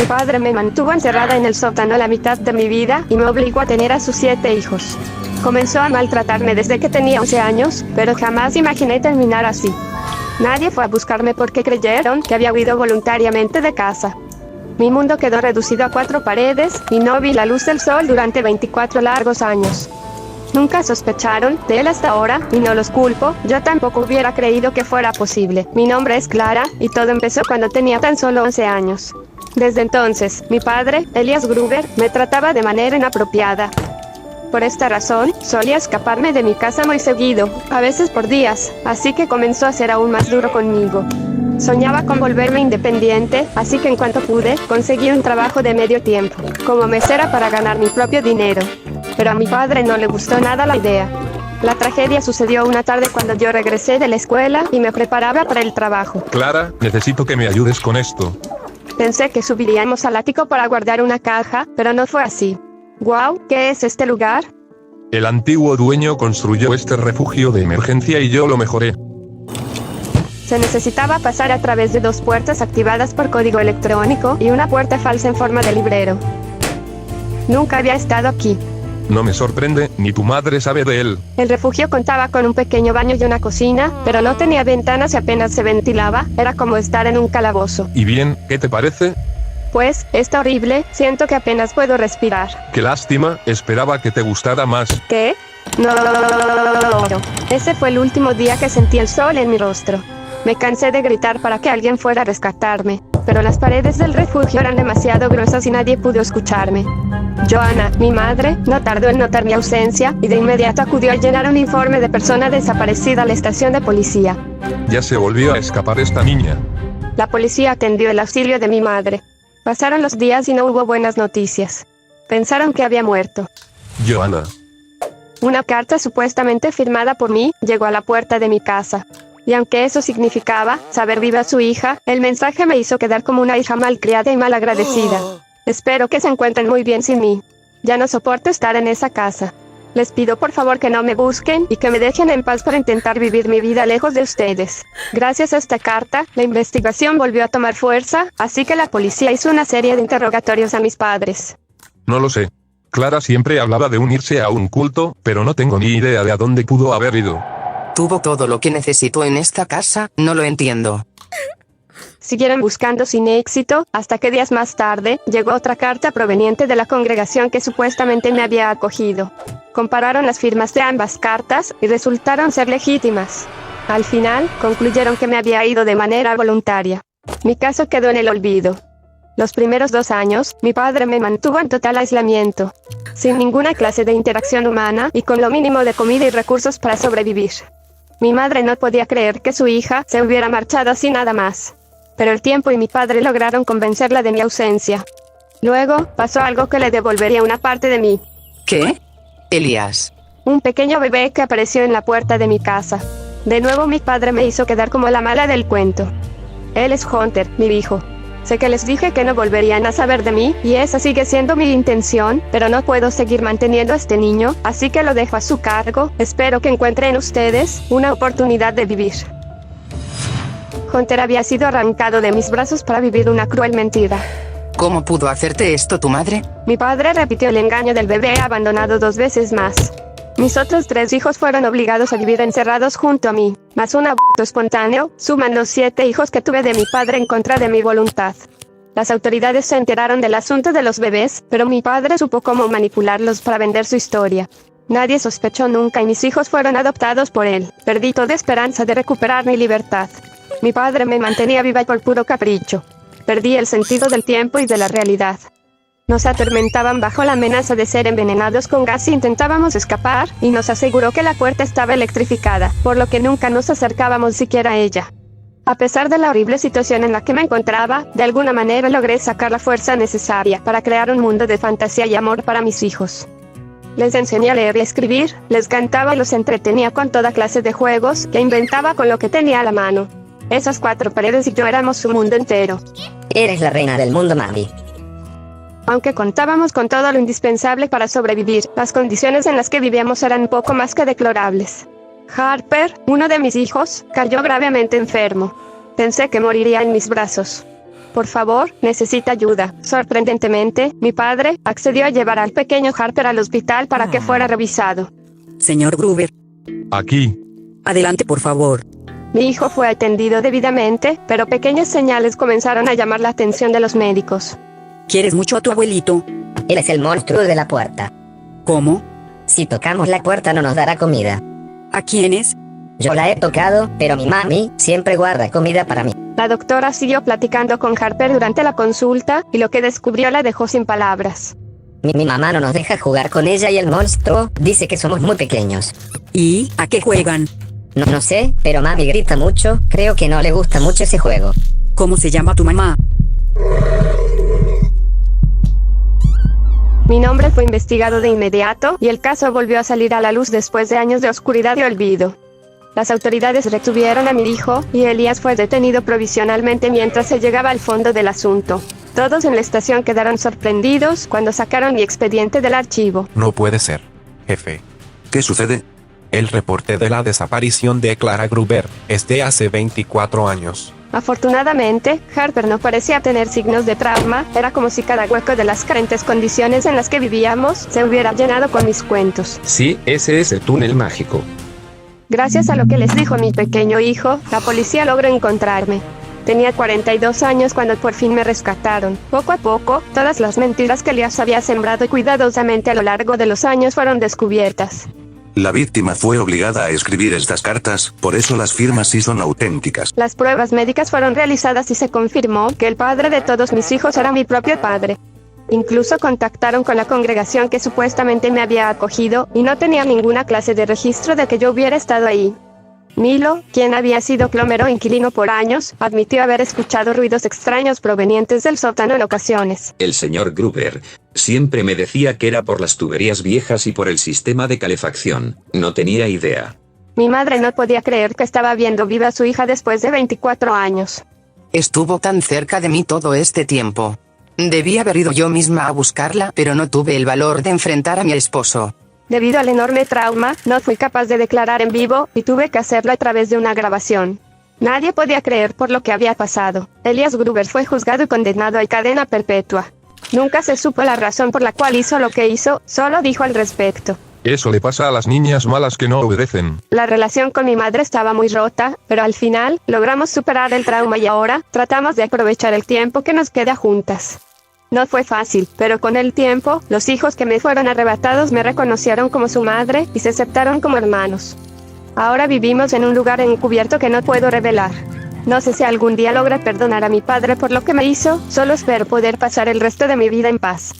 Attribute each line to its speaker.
Speaker 1: Mi padre me mantuvo encerrada en el sótano la mitad de mi vida y me obligó a tener a sus 7 hijos. Comenzó a maltratarme desde que tenía 11 años, pero jamás imaginé terminar así. Nadie fue a buscarme porque creyeron que había huido voluntariamente de casa. Mi mundo quedó reducido a 4 paredes y no vi la luz del sol durante 24 largos años. Nunca sospecharon de él hasta ahora, y no los culpo, yo tampoco hubiera creído que fuera posible. Mi nombre es Clara, y todo empezó cuando tenía tan solo 11 años. Desde entonces, mi padre, Elias Gruber, me trataba de manera inapropiada. Por esta razón, solía escaparme de mi casa muy seguido, a veces por días, así que comenzó a ser aún más duro conmigo. Soñaba con volverme independiente, así que en cuanto pude, conseguí un trabajo de medio tiempo, como mesera para ganar mi propio dinero. Pero a mi padre no le gustó nada la idea. La tragedia sucedió una tarde cuando yo regresé de la escuela y me preparaba para el trabajo.
Speaker 2: Clara, necesito que me ayudes con esto.
Speaker 1: Pensé que subiríamos al ático para guardar una caja, pero no fue así. Wow, ¿qué es este lugar?
Speaker 2: El antiguo dueño construyó este refugio de emergencia y yo lo mejoré.
Speaker 1: Se necesitaba pasar a través de 2 puertas activadas por código electrónico y una puerta falsa en forma de librero. Nunca había estado aquí.
Speaker 2: No me sorprende, ni tu madre sabe de él.
Speaker 1: El refugio contaba con un pequeño baño y una cocina, pero no tenía ventanas y apenas se ventilaba, era como estar en un calabozo.
Speaker 2: ¿Y bien, qué te parece?
Speaker 1: Pues, está horrible, siento que apenas puedo respirar.
Speaker 2: Qué lástima, esperaba que te gustara más.
Speaker 1: ¿Qué? No. Ese fue el último día que sentí el sol en mi rostro. Me cansé de gritar para que alguien fuera a rescatarme, pero las paredes del refugio eran demasiado gruesas y nadie pudo escucharme. Joanna, mi madre, no tardó en notar mi ausencia, y de inmediato acudió a llenar un informe de persona desaparecida a la estación de policía.
Speaker 2: Ya se volvió a escapar esta niña.
Speaker 1: La policía atendió el auxilio de mi madre. Pasaron los días y no hubo buenas noticias. Pensaron que había muerto.
Speaker 2: Joanna.
Speaker 1: Una carta supuestamente firmada por mí llegó a la puerta de mi casa. Y aunque eso significaba saber viva a su hija, el mensaje me hizo quedar como una hija malcriada y malagradecida. Espero que se encuentren muy bien sin mí. Ya no soporto estar en esa casa. Les pido por favor que no me busquen y que me dejen en paz para intentar vivir mi vida lejos de ustedes. Gracias a esta carta, la investigación volvió a tomar fuerza, así que la policía hizo una serie de interrogatorios a mis padres.
Speaker 2: No lo sé. Clara siempre hablaba de unirse a un culto, pero no tengo ni idea de a dónde pudo haber ido.
Speaker 3: Tuvo todo lo que necesitó en esta casa, no lo entiendo.
Speaker 1: Siguieron buscando sin éxito, hasta que días más tarde, llegó otra carta proveniente de la congregación que supuestamente me había acogido. Compararon las firmas de ambas cartas, y resultaron ser legítimas. Al final, concluyeron que me había ido de manera voluntaria. Mi caso quedó en el olvido. Los primeros 2 años, mi padre me mantuvo en total aislamiento, sin ninguna clase de interacción humana, y con lo mínimo de comida y recursos para sobrevivir. Mi madre no podía creer que su hija se hubiera marchado así nada más. Pero el tiempo y mi padre lograron convencerla de mi ausencia. Luego, pasó algo que le devolvería una parte de mí.
Speaker 3: ¿Qué? Elias.
Speaker 1: Un pequeño bebé que apareció en la puerta de mi casa. De nuevo mi padre me hizo quedar como la mala del cuento. Él es Hunter, mi hijo. Sé que les dije que no volverían a saber de mí, y esa sigue siendo mi intención, pero no puedo seguir manteniendo a este niño, así que lo dejo a su cargo. Espero que encuentren ustedes una oportunidad de vivir. Hunter había sido arrancado de mis brazos para vivir una cruel mentira.
Speaker 3: ¿Cómo pudo hacerte esto tu madre?
Speaker 1: Mi padre repitió el engaño del bebé abandonado 2 veces más. Mis otros 3 hijos fueron obligados a vivir encerrados junto a mí, más un aborto espontáneo, suman los 7 hijos que tuve de mi padre en contra de mi voluntad. Las autoridades se enteraron del asunto de los bebés, pero mi padre supo cómo manipularlos para vender su historia. Nadie sospechó nunca y mis hijos fueron adoptados por él. Perdí toda esperanza de recuperar mi libertad. Mi padre me mantenía viva por puro capricho. Perdí el sentido del tiempo y de la realidad. Nos atormentaban bajo la amenaza de ser envenenados con gas si intentábamos escapar, y nos aseguró que la puerta estaba electrificada, por lo que nunca nos acercábamos siquiera a ella. A pesar de la horrible situación en la que me encontraba, de alguna manera logré sacar la fuerza necesaria para crear un mundo de fantasía y amor para mis hijos. Les enseñé a leer y escribir, les cantaba y los entretenía con toda clase de juegos que inventaba con lo que tenía a la mano. Esas 4 paredes y yo éramos su mundo entero.
Speaker 4: Eres la reina del mundo, mami.
Speaker 1: Aunque contábamos con todo lo indispensable para sobrevivir, las condiciones en las que vivíamos eran poco más que deplorables. Harper, uno de mis hijos, cayó gravemente enfermo. Pensé que moriría en mis brazos. Por favor, necesita ayuda. Sorprendentemente, mi padre accedió a llevar al pequeño Harper al hospital para que fuera revisado.
Speaker 5: Señor Gruber,
Speaker 2: Aquí.
Speaker 5: adelante por favor.
Speaker 1: Mi hijo fue atendido debidamente, pero pequeñas señales comenzaron a llamar la atención de los médicos.
Speaker 5: ¿Quieres mucho a tu abuelito?
Speaker 4: Él es el monstruo de la puerta.
Speaker 5: ¿Cómo?
Speaker 4: Si tocamos la puerta no nos dará comida.
Speaker 5: ¿A quiénes?
Speaker 4: Yo la he tocado, pero mi mami siempre guarda comida para mí.
Speaker 1: La doctora siguió platicando con Harper durante la consulta, y lo que descubrió la dejó sin palabras.
Speaker 4: Mi mamá no nos deja jugar con ella y el monstruo dice que somos muy pequeños.
Speaker 5: ¿Y a qué juegan?
Speaker 4: No sé, pero mami grita mucho, creo que no le gusta mucho ese juego.
Speaker 5: ¿Cómo se llama tu mamá?
Speaker 1: Mi nombre fue investigado de inmediato, y el caso volvió a salir a la luz después de años de oscuridad y olvido. Las autoridades retuvieron a mi hijo, y Elías fue detenido provisionalmente mientras se llegaba al fondo del asunto. Todos en la estación quedaron sorprendidos cuando sacaron mi expediente del archivo.
Speaker 6: No puede ser. Jefe.
Speaker 7: ¿Qué sucede?
Speaker 6: El reporte de la desaparición de Clara Gruber es de hace 24 años.
Speaker 1: Afortunadamente, Harper no parecía tener signos de trauma, era como si cada hueco de las carentes condiciones en las que vivíamos se hubiera llenado con mis cuentos.
Speaker 8: Sí, ese es el túnel mágico.
Speaker 1: Gracias a lo que les dijo mi pequeño hijo, la policía logró encontrarme. Tenía 42 años cuando por fin me rescataron. Poco a poco, todas las mentiras que Elías había sembrado cuidadosamente a lo largo de los años fueron descubiertas.
Speaker 7: La víctima fue obligada a escribir estas cartas, por eso las firmas sí son auténticas.
Speaker 1: Las pruebas médicas fueron realizadas y se confirmó que el padre de todos mis hijos era mi propio padre. Incluso contactaron con la congregación que supuestamente me había acogido, y no tenía ninguna clase de registro de que yo hubiera estado ahí. Milo, quien había sido plomero inquilino por años, admitió haber escuchado ruidos extraños provenientes del sótano en ocasiones.
Speaker 8: El señor Gruber siempre me decía que era por las tuberías viejas y por el sistema de calefacción. No tenía idea.
Speaker 1: Mi madre no podía creer que estaba viendo viva a su hija después de 24 años.
Speaker 3: Estuvo tan cerca de mí todo este tiempo. Debí haber ido yo misma a buscarla, pero no tuve el valor de enfrentar a mi esposo.
Speaker 1: Debido al enorme trauma, no fui capaz de declarar en vivo, y tuve que hacerlo a través de una grabación. Nadie podía creer por lo que había pasado. Elías Gruber fue juzgado y condenado a cadena perpetua. Nunca se supo la razón por la cual hizo lo que hizo, solo dijo al respecto.
Speaker 2: Eso le pasa a las niñas malas que no obedecen.
Speaker 1: La relación con mi madre estaba muy rota, pero al final, logramos superar el trauma y ahora, tratamos de aprovechar el tiempo que nos queda juntas. No fue fácil, pero con el tiempo, los hijos que me fueron arrebatados me reconocieron como su madre y se aceptaron como hermanos. Ahora vivimos en un lugar encubierto que no puedo revelar. No sé si algún día logré perdonar a mi padre por lo que me hizo, solo espero poder pasar el resto de mi vida en paz.